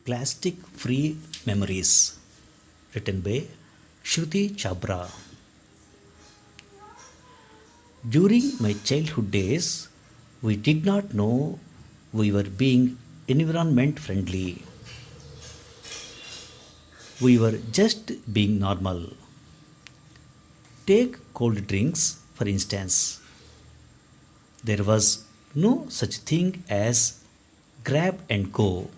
Plastic Free Memories, written by Shruti Chabra. During my childhood days, we did not know we were being environment friendly. We were just being normal. Take cold drinks, for instance. There was no such thing as grab and go.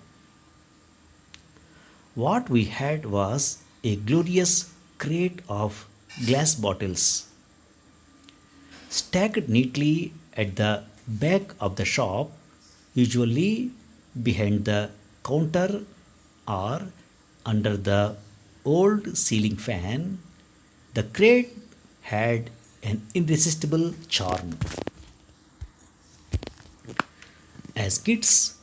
What we had was a glorious crate of glass bottles stacked neatly at the back of the shop, usually behind the counter or under the old ceiling fan. The crate had an irresistible charm. As kids,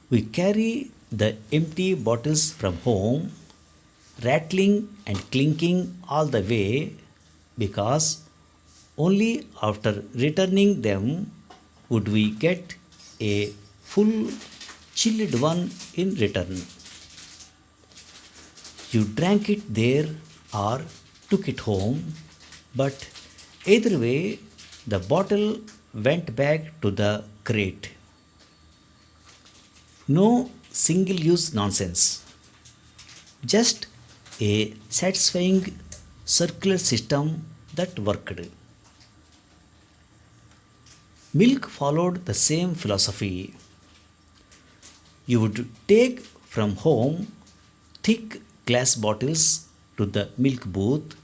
we carry the empty bottles from home, rattling and clinking all the way because only after returning them would we get a full chilled one in return. You drank it there or took it home, but either way, the bottle went back to the crate. No single use nonsense, just a satisfying circular system that worked. Milk followed the same philosophy. You would take from home thick glass bottles to the milk booth,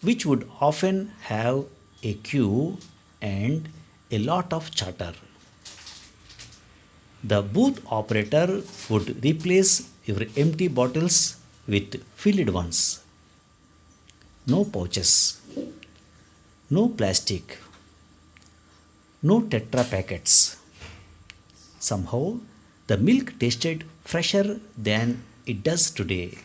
which would often have a queue and a lot of chatter. The booth operator would replace your empty bottles with filled ones. No pouches, no plastic, no tetra packets. Somehow, the milk tasted fresher than it does today.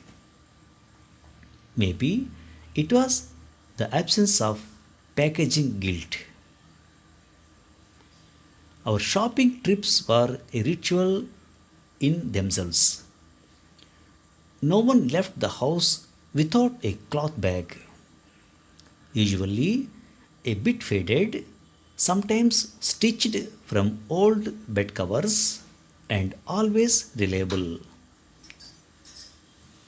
Maybe it was the absence of packaging guilt. Our shopping trips were a ritual in themselves. No one left the house without a cloth bag, usually a bit faded, sometimes stitched from old bed covers, and always reliable.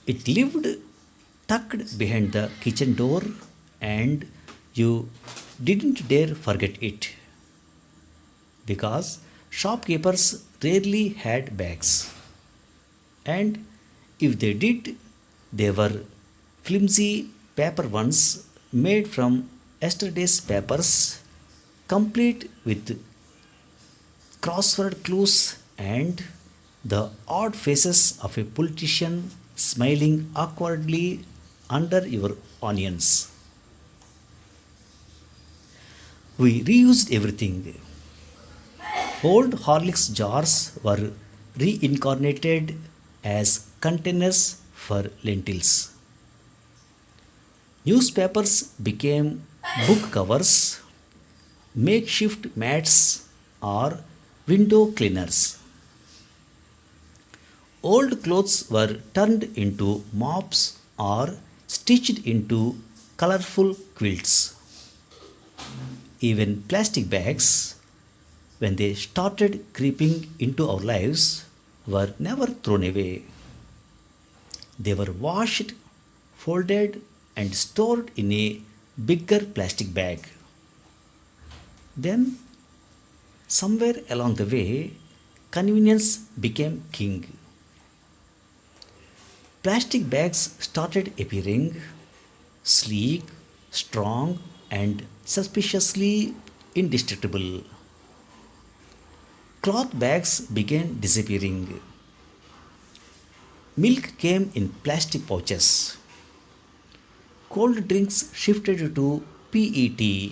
It lived tucked behind the kitchen door, and you didn't dare forget it because shopkeepers rarely had bags. And if they did, they were flimsy paper ones made from yesterday's papers, complete with crossword clues and the odd faces of a politician smiling awkwardly under your onions. We reused everything. Old Horlicks jars were reincarnated as containers for lentils. Newspapers became book covers, makeshift mats, or window cleaners. Old clothes were turned into mops or stitched into colorful quilts. Even plastic bags, when they started creeping into our lives, were never thrown away. They were washed, folded, and stored in a bigger plastic bag. Then, somewhere along the way, convenience became king. Plastic bags started appearing, sleek, strong, and suspiciously indestructible. Cloth bags began disappearing. Milk came in plastic pouches. Cold drinks shifted to PET,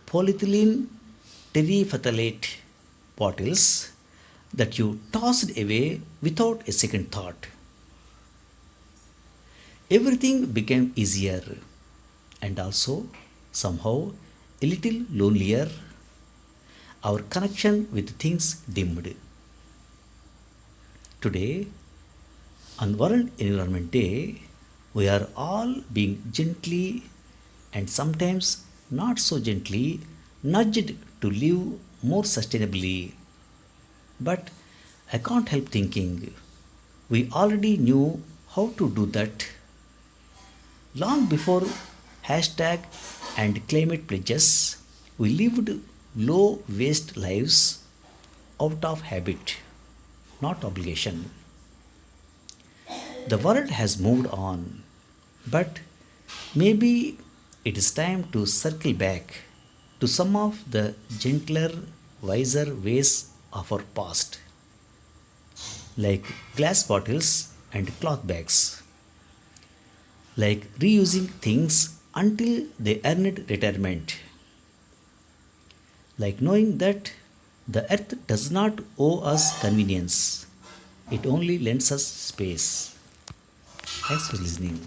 polyethylene terephthalate bottles that you tossed away without a second thought. Everything became easier and also somehow a little lonelier. Our connection with things dimmed. Today, On World Environment Day, we are all being gently and sometimes not so gently nudged to live more sustainably. But I can't help thinking we already knew how to do that long before hashtag and climate pledges. We lived low waste lives out of habit, not obligation. The world has moved on, but maybe it is time to circle back to some of the gentler, wiser ways of our past, like glass bottles and cloth bags, like reusing things until they earned retirement, like knowing that the earth does not owe us convenience, it only lends us space. Thanks for listening.